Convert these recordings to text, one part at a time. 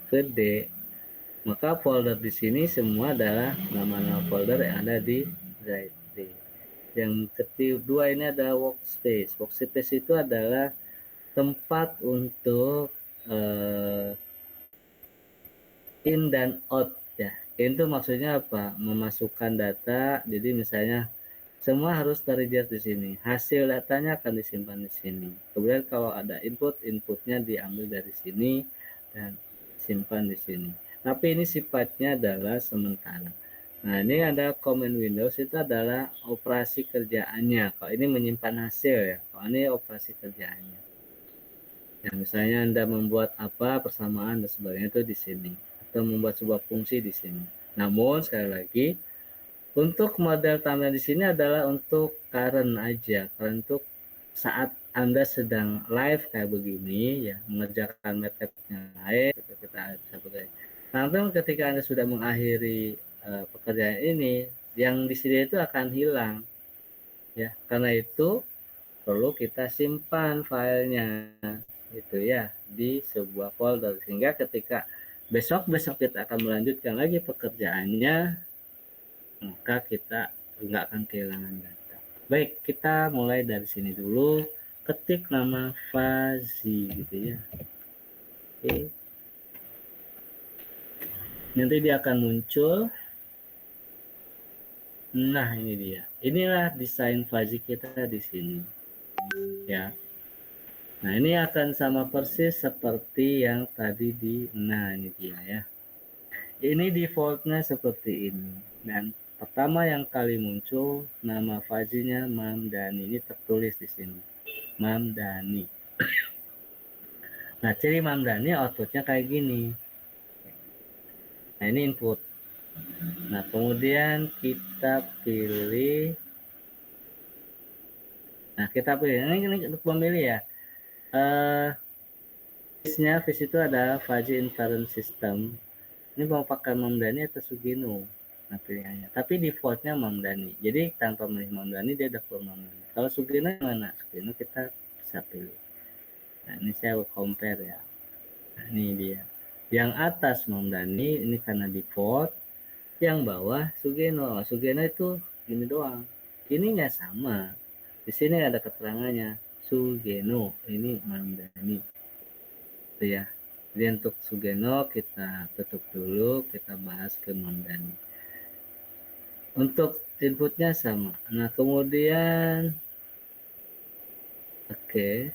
ke D, maka folder di sini semua adalah nama-nama folder yang ada di drive D. Yang kedua ini ada workspace. Workspace itu adalah tempat untuk in dan out ya. In itu maksudnya apa? Memasukkan data. Jadi misalnya semua harus terregister di sini. Hasil datanya akan disimpan di sini. Kemudian kalau ada input, inputnya diambil dari sini dan simpan di sini. Tapi ini sifatnya adalah sementara. Nah, ini ada command Windows, itu adalah operasi kerjaannya. Kalau ini menyimpan hasil ya. Kalau ini operasi kerjaannya. Ya, misalnya Anda membuat apa, persamaan dan sebagainya itu di sini. Atau membuat sebuah fungsi di sini. Namun sekali lagi, untuk model tampilan di sini adalah untuk current aja, untuk saat Anda sedang live kayak begini ya, mengerjakan MATLAB yang lain, gitu, kita bisa bekerja. Namun ketika Anda sudah mengakhiri pekerjaan ini, yang di sini itu akan hilang ya. Karena itu perlu kita simpan filenya gitu ya di sebuah folder, sehingga ketika besok kita akan melanjutkan lagi pekerjaannya, maka kita nggak akan kehilangan data. Baik, kita mulai dari sini dulu. Ketik nama Fazi gitu ya. Oke. Nanti dia akan muncul. Nah, ini dia. Inilah desain Fazi kita di sini. Ya. Nah, ini akan sama persis seperti yang tadi nah ini dia ya. Ini defaultnya seperti ini. Dan pertama yang kali muncul nama Fazinya Mamdani. Ini tertulis di sini. Mamdani. Nah, ciri Mamdani outputnya kayak gini. Nah, ini input. Nah, kemudian kita pilih. Nah, kita pilih. Ini untuk memilih ya. Face itu adalah Fazi Inference System. Ini mau pakai Mamdani atau Sugino. Nah, pilihannya. Tapi defaultnya Mamdani. Jadi tanpa memilih Mamdani, dia udah keluar Mamdani. Kalau Sugino mana? Sugino kita bisa pilih. Nah, ini saya compare ya. Nah, ini dia. Yang atas Mamdani, ini karena default. Yang bawah Sugeno. Sugeno itu ini doang. Ininya sama. Di sini ada keterangannya. Sugeno. Ini Mamdani. Itu ya. Jadi untuk Sugeno kita tutup dulu. Kita bahas ke Mamdani. Untuk inputnya sama. Nah, kemudian oke.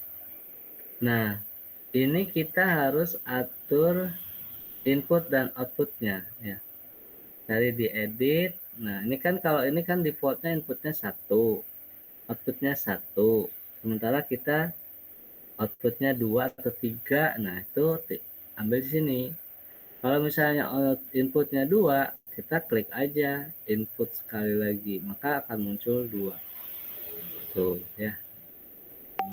Nah, ini kita harus atur input dan outputnya ya. Cari di edit. Nah, ini kan kalau ini kan defaultnya inputnya 1, outputnya 1. Sementara kita outputnya 2 atau 3. Nah, itu ambil di sini. Kalau misalnya inputnya 2, kita klik aja input sekali lagi, maka akan muncul 2. Tuh ya.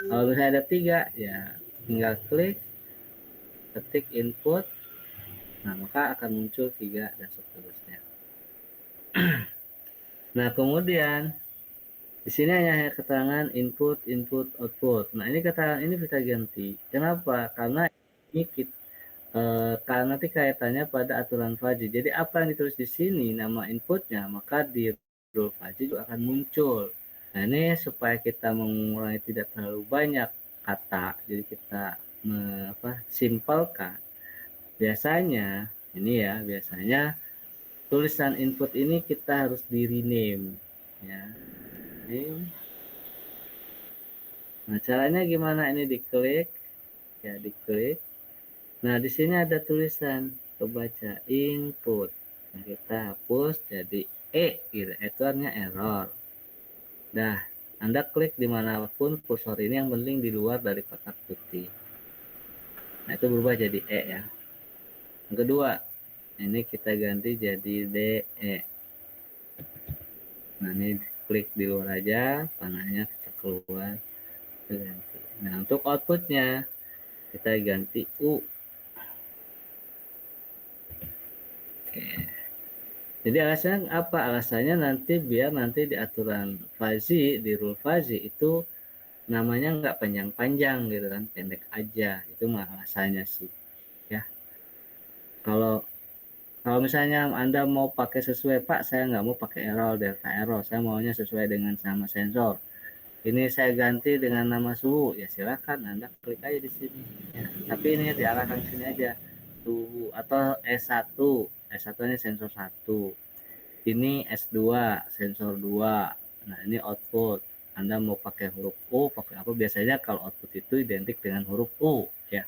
Kalau misalnya ada 3, ya tinggal klik, ketik input, nah maka akan muncul 3 dan seterusnya. Nah, kemudian di sini hanya keterangan input, output. Nah, ini keterangan ini kita ganti. Kenapa? Karena ini karena nanti kaitannya pada aturan Fazi. Jadi apa yang ditulis di sini nama inputnya, maka di rule Fazi juga akan muncul. Nah, ini supaya kita mengurangi tidak terlalu banyak kata, jadi kita simpelkan. Biasanya ini ya, biasanya tulisan input ini kita harus di rename ya. Nah, caranya gimana? Ini diklik ya, diklik. Nah, di sini ada tulisan kebaca input. Nah, kita hapus jadi gitu. Itu artinya error. Dah, Anda klik dimanapun kursor ini, yang penting di luar dari kotak putih. Nah, itu berubah jadi ya. Yang kedua, ini kita ganti jadi DE. Nah, ini klik di luar aja, panahnya kita keluar, kita ganti. Nah, untuk outputnya kita ganti U. Oke. Jadi alasannya apa? Alasannya nanti biar nanti di aturan Fazi, di rule Fazi itu namanya nggak panjang-panjang gitu kan, pendek aja. Itu mah alasannya sih. Ya. Kalau kalau misalnya Anda mau pakai sesuai, Pak, saya nggak mau pakai error, delta error, saya maunya sesuai dengan nama sensor. Ini saya ganti dengan nama suhu, ya silakan Anda klik aja di sini. Ya. Tapi ini diarahkan sini aja, suhu atau S1, S1 ini sensor 1. Ini S2, sensor 2. Nah, ini output. Anda mau pakai huruf U, pakai apa? Biasanya kalau output itu identik dengan huruf U, ya.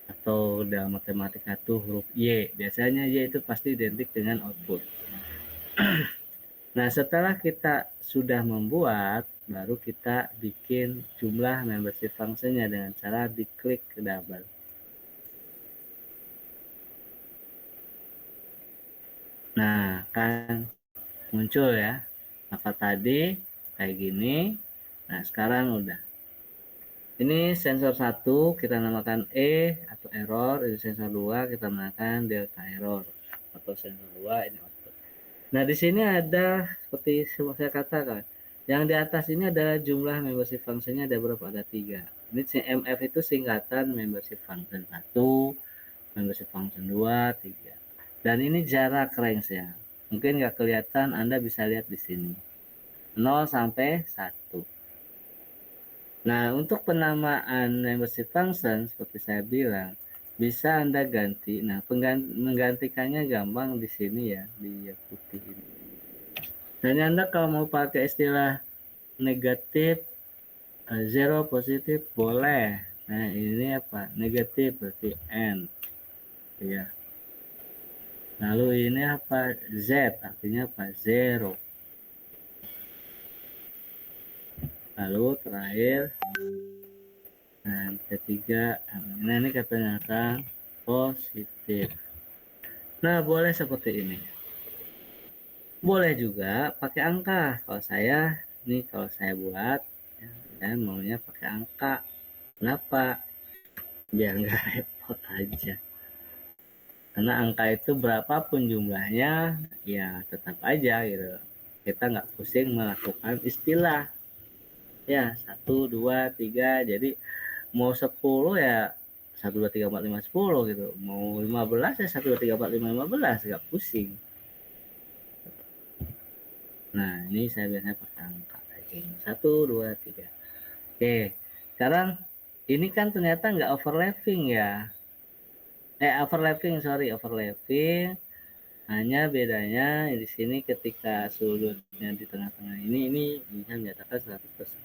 Atau dalam matematika itu huruf Y. Biasanya Y itu pasti identik dengan output. Nah, setelah kita sudah membuat, baru kita bikin jumlah membership function-nya dengan cara diklik ke double. Nah, kan muncul ya. Maka tadi kayak gini. Nah, sekarang udah. Ini sensor 1 kita namakan E atau error, ini sensor 2 kita namakan delta error atau sensor 2 ini output. Nah, di sini ada seperti saya katakan, yang di atas ini adalah jumlah membership function-nya ada berapa? Ada 3. Ini CMF itu singkatan membership function 1, membership function 2, 3. Dan ini jarak range ya. Mungkin nggak kelihatan, Anda bisa lihat di sini. 0 sampai 1. Nah, untuk penamaan membership function seperti saya bilang, bisa Anda ganti. Nah, menggantikannya gampang di sini ya, di putih ini. Dan Anda kalau mau pakai istilah negatif, zero positif boleh. Nah, ini apa? Negatif berarti N. Ya. Lalu ini apa? Z artinya apa? Zero. Lalu terakhir, nah, ketiga, nah ini katanya positif. Nah, boleh seperti ini. Boleh juga pakai angka. Kalau saya, nih kalau saya buat, ya, saya maunya pakai angka. Kenapa? Biar nggak repot aja. Karena angka itu berapapun jumlahnya, ya tetap aja gitu. Kita nggak pusing melakukan istilah. Ya, 1, 2, 3. Jadi mau 10 ya 1, 2, 3, 4, 5, 10 gitu. Mau 15 ya 1, 2, 3, 4, 5, 15. Nggak pusing. Nah, ini saya biasanya pakai angka kayak gini. 1, 2, 3. Oke, sekarang ini kan ternyata nggak overlapping ya. Overlapping. Hanya bedanya di sini ketika sudutnya di tengah-tengah ini bisa menyatakan 100%.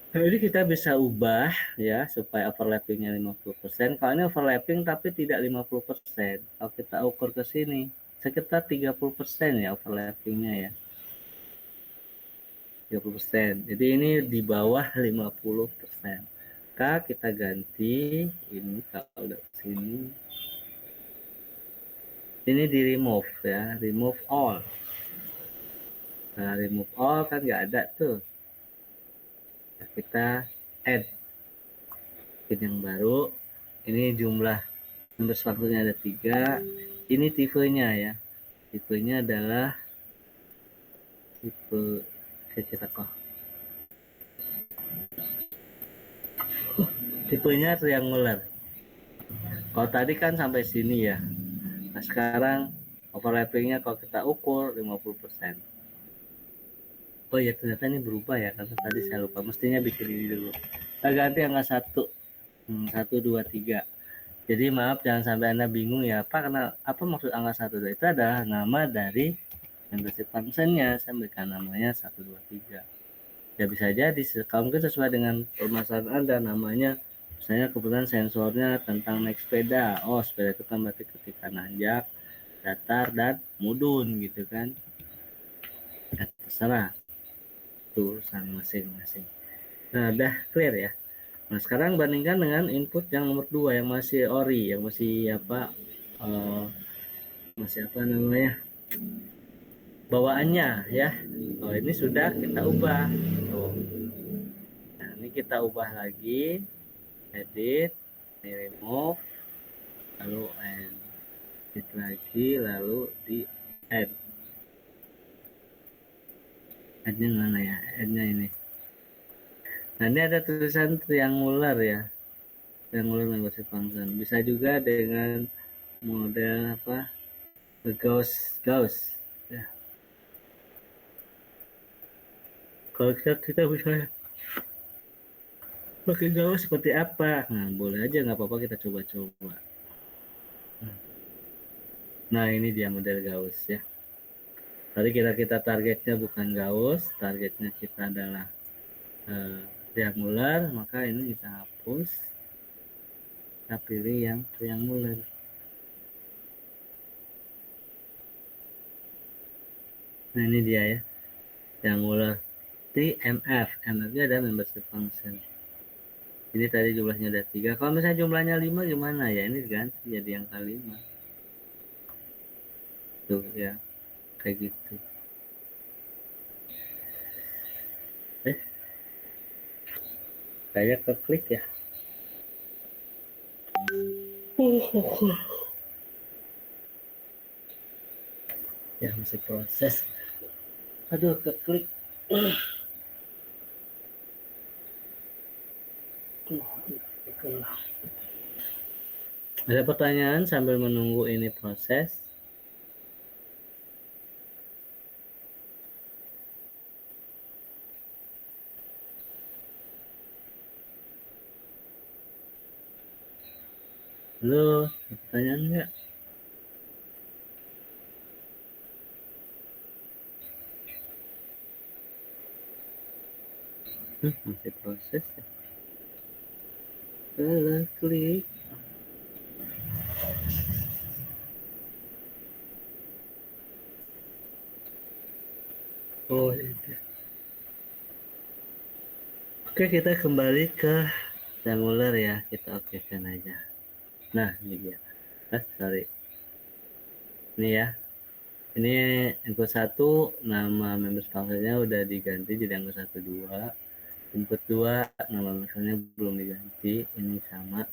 Nah, ini kita bisa ubah ya supaya overlappingnya 50%. Kalau ini overlapping tapi tidak 50%. Kalau kita ukur ke sini sekitar 30% ya overlappingnya ya. 30%. Jadi ini di bawah 50%. Maka kita ganti ini kalau udah sini. Ini di remove ya, remove all. Nah, remove all kan nggak ada tuh. Nah, kita add pin yang baru. Ini jumlah nomor satunya ada 3. Ini tipenya ya. Tipenya adalah tipe kita kok. Tipenya triangular. Kalau tadi kan sampai sini ya. Nah, sekarang overlappingnya kalau kita ukur 50%. Oh ya, ternyata ini berubah ya, karena tadi saya lupa. Mestinya bikin ini dulu. Kita ganti angka 1. 1, 2, 3. Jadi maaf jangan sampai Anda bingung ya, Pak, karena apa maksud angka 1? Itu adalah nama dari membership function-nya. Saya berikan namanya 1, 2, 3. Ya bisa jadi, kalau mungkin sesuai dengan permasalahan Anda, namanya misalnya kebetulan sensornya tentang naik sepeda. Oh, sepeda itu kan berarti ketika nanjak, datar, dan mudun gitu kan. Ya, terserah. Itu urusan masing-masing. Nah, udah clear ya. Nah, sekarang bandingkan dengan input yang nomor 2 yang masih ori, yang masih apa, uh, masih apa namanya, bawaannya ya. Oh, ini sudah kita ubah. Tuh. Nah, ini kita ubah lagi, edit, ini remove, lalu edit lagi, lalu di add. Add-nya mana ya? Add-nya ini. Nah, ini ada tulisan triangular ya. triangular membership function. Bisa juga dengan model apa? Gauss. Ya. Kalau kita bisa pakai Gauss seperti apa? Nah, boleh aja, nggak apa-apa kita coba-coba. Nah, ini dia model Gauss ya. Tadi kita targetnya bukan Gauss, targetnya kita adalah triangular, maka ini kita hapus. Kita pilih yang triangular. Nah, ini dia ya. Triangular TMF. MF-nya ada membership function. Ini tadi jumlahnya ada 3. Kalau misalnya jumlahnya 5 gimana ya? Ini diganti jadi angka 5. Tuh ya, kayak gitu. Saya keklik ya. Ya masih proses. Aduh, keklik. Ada pertanyaan sambil menunggu ini proses? Halo, pertanyaan enggak? Masih proses ya. Klik. Oh, itu. Oke, kita kembali ke triangular ya. Kita okekan aja. Nah, ini dia. Sorry. Ini ya. Ini input 1, nama members functionnya udah diganti jadi angka 1, 2. Input 2, nama membersnya belum diganti. Ini sama.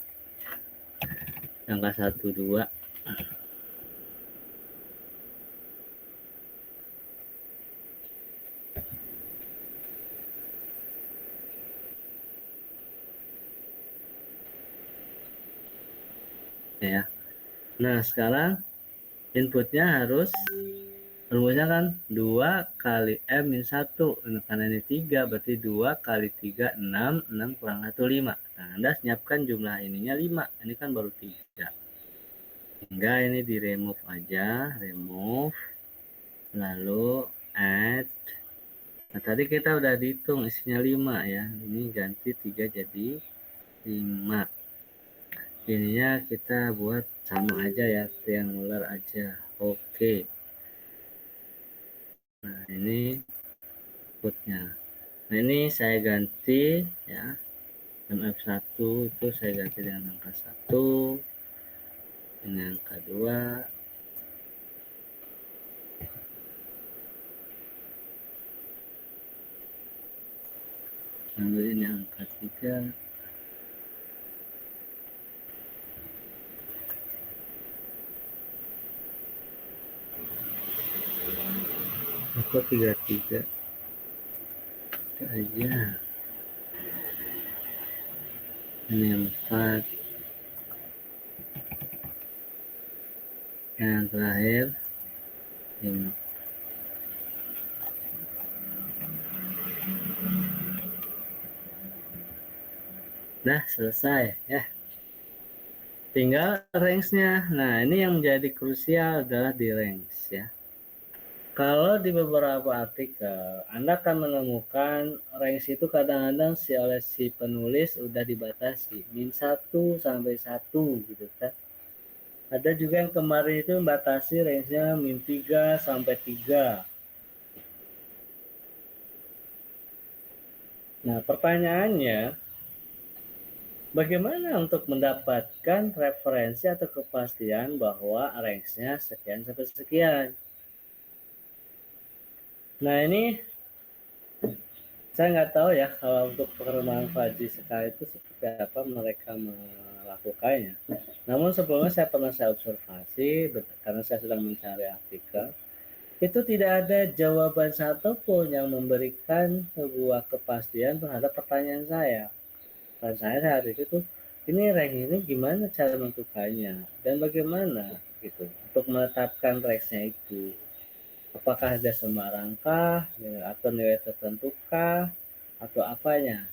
Angka 1, 2. Ya. Nah, sekarang inputnya harus rumusnya kan 2 kali M min 1. Karena ini 3, berarti 2 kali 3, 6. 6 kurang 1, 5. Nah, Anda siapkan jumlah ininya 5. Ini kan baru 3. Hingga ini di remove aja. Remove. Lalu add. Nah, tadi kita udah dihitung isinya 5 ya. Ini ganti 3 jadi 5. Ininya kita buat sama aja ya. Triangular aja. Oke. Nah, ini inputnya. Nah, ini saya ganti ya. MF1 itu saya ganti dengan angka 1. Ini angka 2. Lalu ini angka 3. Kok 33 aja. Ini 4. Yang terakhir 5. Nah, selesai ya. Tinggal range-nya. Nah, ini yang menjadi krusial adalah di range ya. Kalau di beberapa artikel, Anda akan menemukan range itu kadang-kadang oleh si penulis udah dibatasi. Min 1 sampai 1 gitu kan. Ada juga yang kemarin itu membatasi range-nya min 3 sampai 3. Nah, pertanyaannya, bagaimana untuk mendapatkan referensi atau kepastian bahwa range-nya sekian sampai sekian? Nah, ini saya nggak tahu ya kalau untuk perkembangan Fajri sekali itu seperti apa mereka melakukannya. Namun sebelumnya saya observasi karena saya sedang mencari artikel, itu tidak ada jawaban satupun yang memberikan sebuah kepastian terhadap pertanyaan saya. Dan saya saat itu ini rank ini gimana cara menentukannya dan bagaimana gitu untuk menetapkan rank-nya itu. Apakah ada sembarangkah ya, atau nilai tertentukah atau apanya?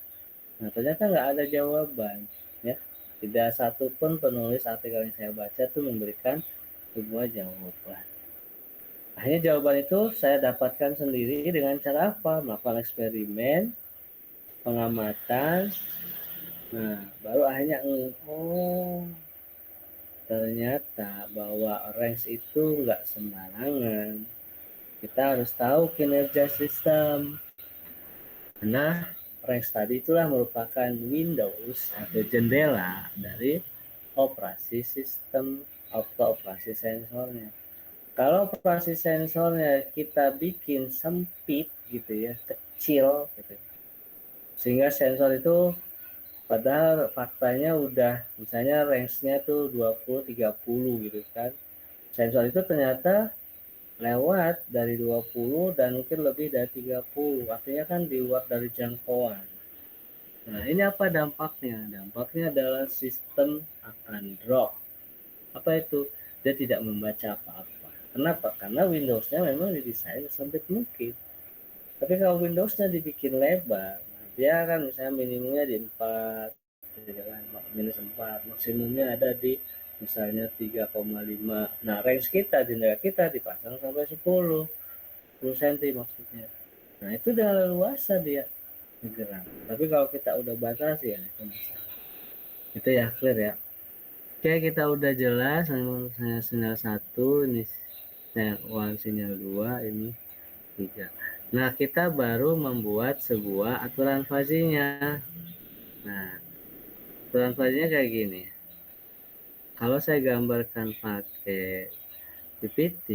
Nah, ternyata nggak ada jawaban ya. Tidak satu pun penulis artikel yang saya baca tuh memberikan sebuah jawaban. Akhirnya jawaban itu saya dapatkan sendiri dengan cara apa? Melakukan eksperimen, pengamatan. Nah, baru akhirnya oh ternyata bahwa range itu nggak sembarangan. Kita harus tahu kinerja sistem. Nah, range tadi itulah merupakan Windows atau jendela dari operasi sistem atau operasi sensornya. Kalau operasi sensornya kita bikin sempit gitu ya, kecil gitu. Sehingga sensor itu padahal faktanya udah misalnya range-nya tuh 20-30 gitu kan. Sensor itu ternyata lewat dari 20 dan mungkin lebih dari 30. Artinya kan di luar dari jangkauan. Nah, ini apa dampaknya? Dampaknya adalah sistem akan drop. Apa itu? Dia tidak membaca apa-apa. Kenapa? Karena Windows-nya memang didesain sempit mungkin. Tapi kalau Windows-nya dibikin lebar, nah dia kan misalnya minimumnya di 4, gitu kan, minus 4, maksimumnya ada di misalnya 3,5. Nah, range kita, jendela kita dipasang sampai 10 cm maksudnya. Nah, itu dengan leluasa dia bergerak. Tapi kalau kita udah batasi ya itu masalah. Itu ya clear ya. Oke, kita udah jelas. Saya sinyal 1, ini sinyal 1, sinyal 2, ini 3. Nah, kita baru membuat sebuah aturan fazinya. Nah, aturan fazinya kayak gini. Kalau saya gambarkan pakai PPT,